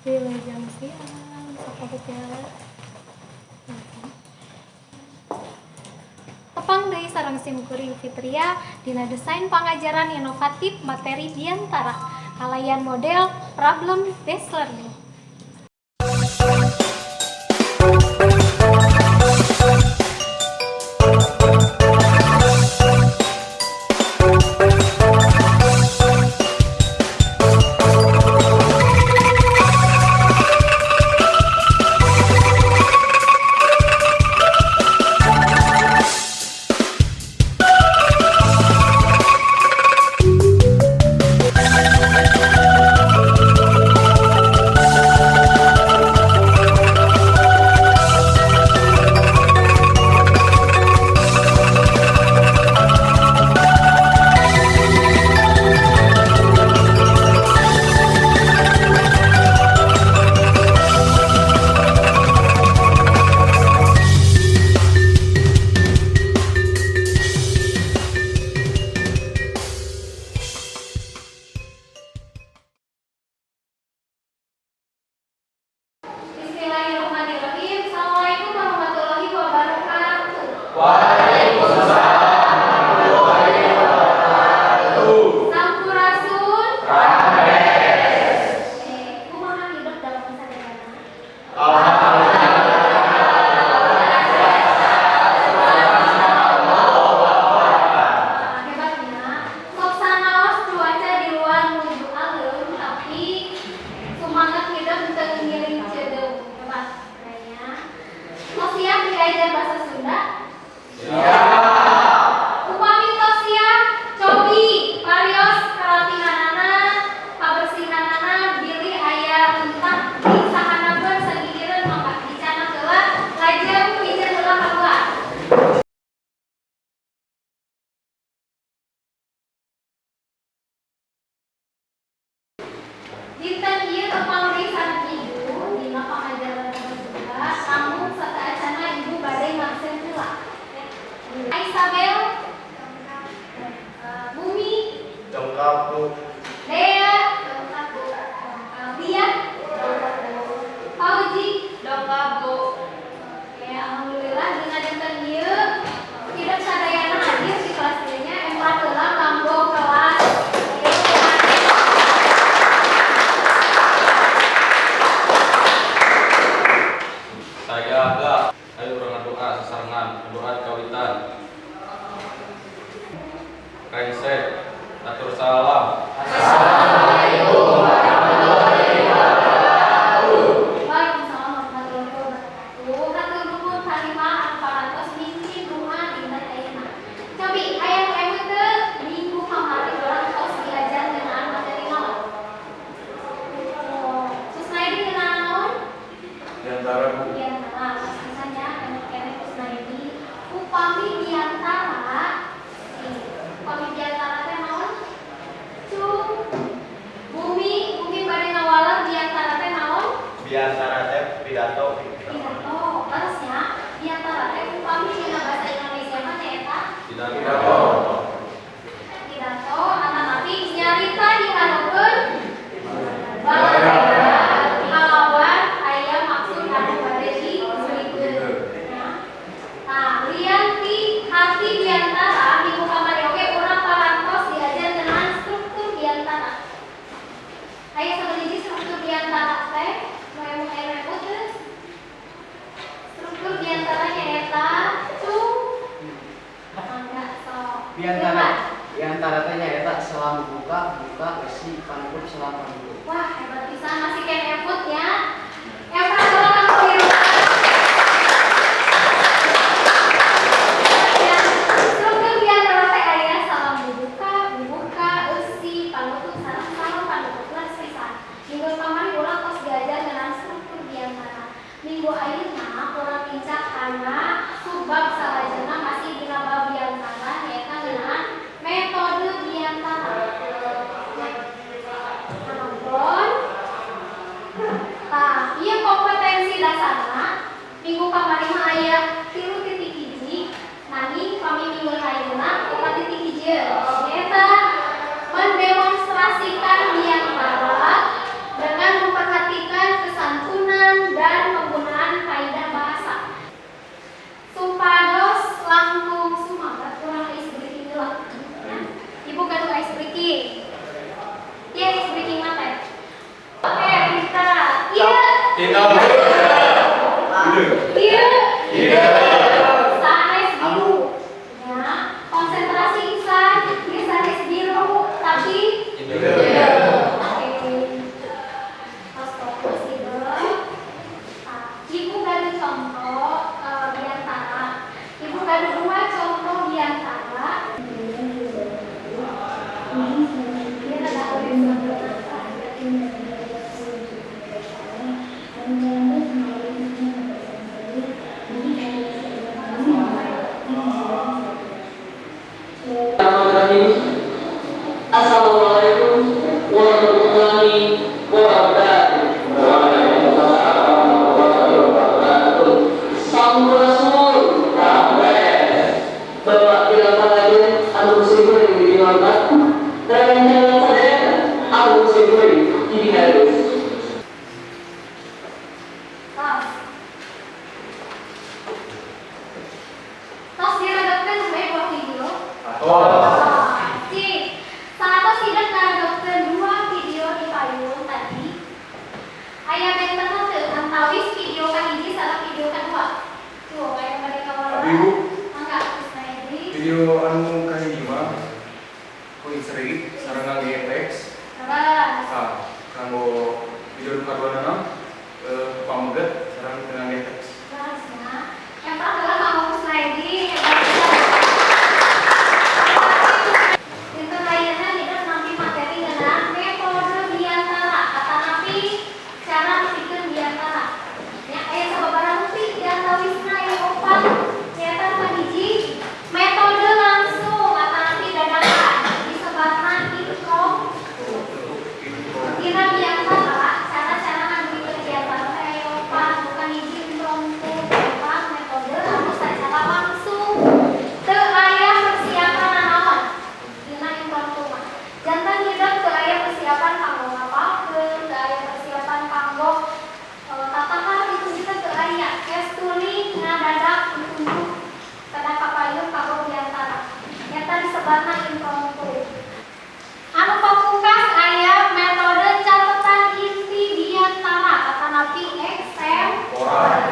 Wilujeng siang, sahabat ya. Tepang deui sareng simkuring Fitria dina desain pangajaran inovatif materi diantara kalayan model problem based learning. Dinten ieu tepang deui sareng ibu dina pangajaran Sunda, namun sataacana ibu bade ngabsen heula. Isabel, Bumi, dongkap Bu. Dea, dongkap Bu. Lia, dongkap Bu. Fauzi, dongkap Bu. Oke, alhamdulillah dina dinten ieu tidak sadayana hadir di kelas ieu nya empat heula kanggo kelas. Saya agak, ayo urang doa sasarengan, doa kawitan. Rengsek, atur salam. Assalamualaikum warahmatullahi wabarakatuh. Waalaikumsalam warahmatullahi wabarakatuh. Hatur nuhun kalimah parantos mimpi rumah dinten ayeuna. Cobi aya nu emut teu minggu kamari urang tos diajar ngeunaan materi naon? Susnaidi ngeunaan naon? Diantara Bu. Upami diantara teh naon? Bumi bade ngawaler diantara teh naon? Biantara teh pidato. Pidato. Terusnya diantara teh upami dina basa Indonesia mah nyaeta Pidato. Pidato atanapi nyarita dihareupeun balaga kalawan aya maksud anu bade diulikeun. Nah, lianti hati diantara minggu kamari oge urang parantos diajar dengan struktur diantara. Aya sabeuhiji struktur diantara teh nu emang aya repot teu? Struktur diantara nyaeta mangga sok. Diantara teh nyaeta salam buka isi panutup salam panutup. Wah, hebat pisan masih ken effort ya. Efra silakan berdiri. Struktur diantara teh aya salam buka, isi panutup sareng salam panutup plus pisan. Minggu kamari urang tos diajar dengan struktur diantara. Minggu ayeuna urang pincak kana subbab salajengna masih dina bab diantara nyaeta ngeunaan metode diantara. Nampun Tos. Tos diradapkan sebagai buah video. Cik, saat sidak diradapkan dua video di payung tadi. Ayah benten teu antawis video kahiji sareng video kedua. Tuh, aya mereka warna. Tapi, Bu. Mangga, terus naik di. Video anu kahiji mah ku istri sareng ngangge teks. Terus. Kanggo video kaduana pameget sareng ngangge teks. Terusnya, yang pertama kamu slide itu lainnya tidak nanti materi dengan metode diantara kata nabi cara berpikir diantara ya sababaraha bukti diantara wisna yang opat ternyata kahiji metode langsung kata nabi dadakan disebutkan intro dina diantara cara-cara berpikir diantara kayak opat bukan hiji impromptu opat metode harus secara langsung teu aya persiapan naon dina impromptu mah jantan hidup teu aya persiapan kanggo ngapalkeun teu aya persiapan kanggo tatahan itu kita teu aya estuli ngadadak untuk kada kapayun kanggo diantara eta disebutna impromptu anu pamungkas aya metode catatan inti diantara kata nabi eksemplar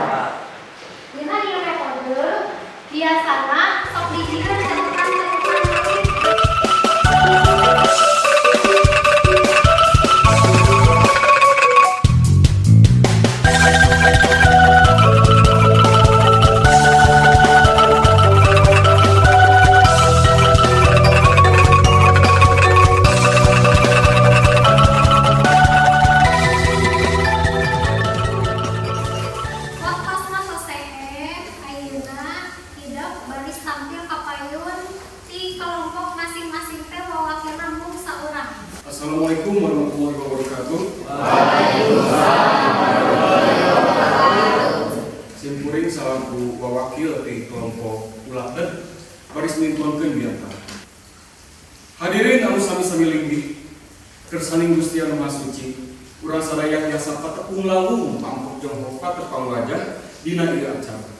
dina ieu metode biasana sok dijieun catatan waktu selesai ayeuna hidup baris tampil kapayun di kelompok masing-masing teh wawakilna mung saurang. Assalamualaikum warahmatullahi wabarakatuh. Simpuring salaku wawakil di kelompok ulah dan baris mintuankeun diantara. Hadirin anu sami-sami linggih kersaning Gusti Anu Maha Suci. Urang sadaya jasa patepung lawung pangkok jonghok patepang wajah dina ieu acara.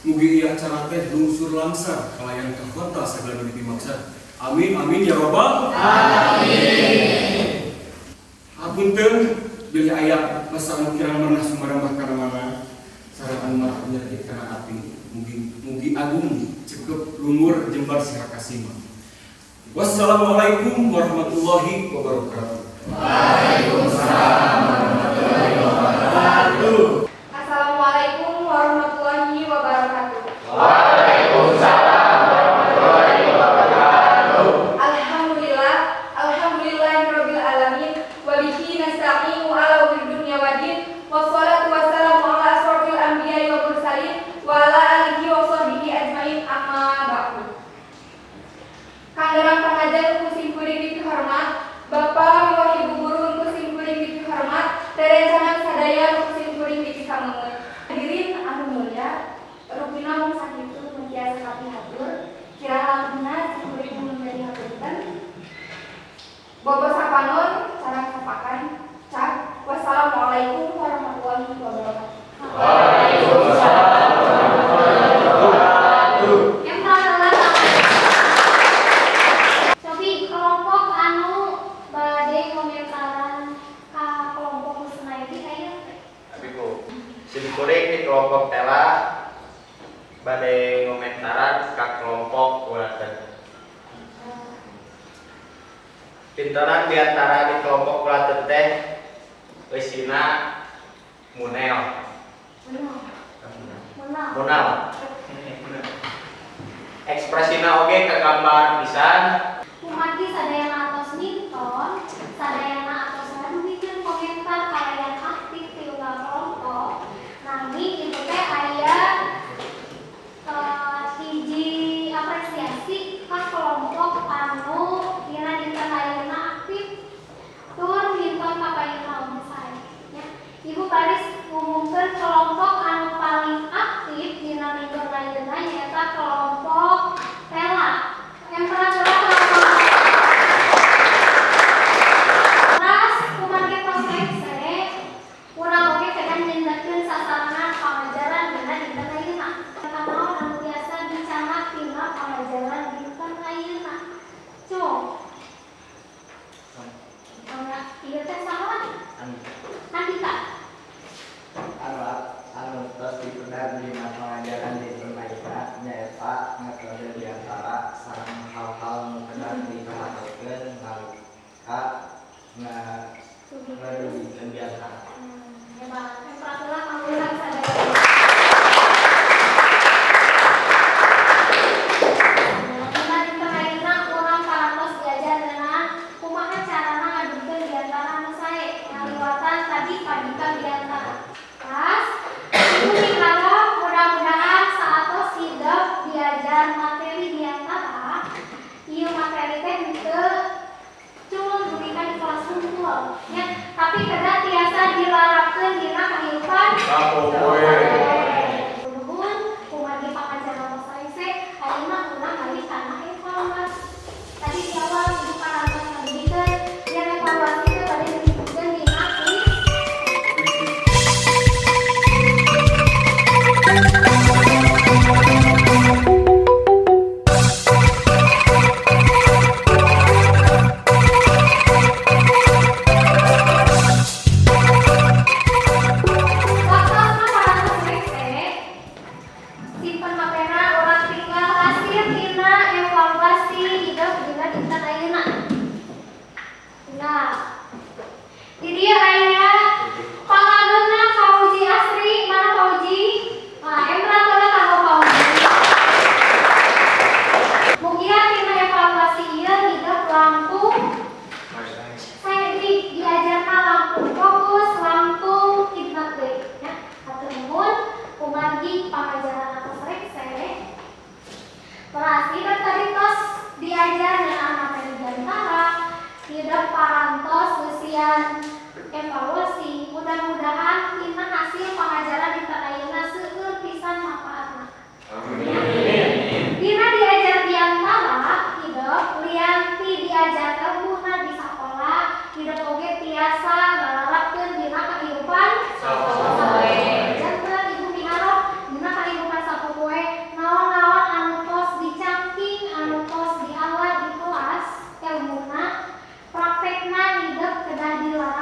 Mugi ieu acara teh lungsur langsar kalayan ka kota sagala nu dipimaksad. Amin amin ya rabbal alamin. Hapunten bilih aya masa anu kirang manah sumarambah kana mana sareng anu marah penyakit kana api. Mugi agung cekep lumur jembar sirakasima. Wassalamualaikum warahmatullahi wabarakatuh. Assalamualaikum warahmatullahi wabarakatuh. Alhamdulillahirabbil alamin wa bihi nasta'inu ala umuri dunya waddin wassalatu wassalamu ala asrofil anbiya'i wal mursalin wa ala alihi wa sahbihi ajmain amma ba'du. Kanggerang pengajar kusim kuring dihormat Bapak miwah Ibu guru kusim kuring dihormat terencangan sadaya kusim kuring dikameun. Hadirin anu mulia, rupina mung sakitu mugia sakali hatur. Kirang langkungna kuring menjadi haturkeun. Bobo sapanon sareng sapakan cak. Wassalamualaikum warahmatullahi wabarakatuh. Yang pertama Cobi kelompok anu bade komentaran ka kelompok Husnaidi aya Abiku, simkuring di kelompok tela badai ngomentaran ka kelompok ulaten. Pintonan diantara di kelompok ulaten teh eusina munel. Munal. Ekspresina oge kagambar pisan. Kumati sadayana atos minton, sadayana atos bikin komentar kalian aktif di ulah kelompok. Nami itu teh aya hiji apresiasi ka kelompok anu dina dinten ayeuna aktif tur minton kapayuna unsay. Ya, Ibu baris ngumumkeun kelompok anu paling aktif dina minggu ayeuna nyaeta kelompok tela. Yang pernah coba kelompok Ieu teh saha? Andika. anu tos dipendam di pengajaran di pemerintah nyaeta metode diantara sareng hal-hal nu kedah diperhatikan nalika ngadugikeun diantara. Ya Bang, temperatura pangulang sadaya. Tapi kada tiasa dilarapkeun dina kahirupan Sapopoe. nuhun kumagi pangajaran sae ayeuna urang balik kana evaluasi. Tadi di awal ibu parantos ngabikeun yen evaluasi teh bade disebutkeun dina kuis. Simpen mapena urang tinggal hasil dina evaluasi hidup dina dinten ayeuna. Nah, di dieu aya pangadeuna Fauzi Asri, mana Fauzi? Nah, empratna kanggo Fauzi. Mugia dina evaluasi ieu hidup langkung saya diajarna langkung fokus, langkung kidnap deui nya. Hatur nuhun kumagi pangajaran atas rekse. Berarti tadi tos diajar dengan materi diantara hidup parantos usian evaluasi. Mudah-mudahan tina hasil pengajaran di ayeuna seueur pisan manfaatna. Dina diajar diantara hidup Lianti diajar ilmuna di sakola, hidup oge tiasa ngalarapkeun dina kehidupan sapopoe. Janten ibu miharep dina kehidupan sapopoe naon-naon anu tos dicangking, anu tos dialah di kelas ilmuna, praktekna hidup kedah dilarang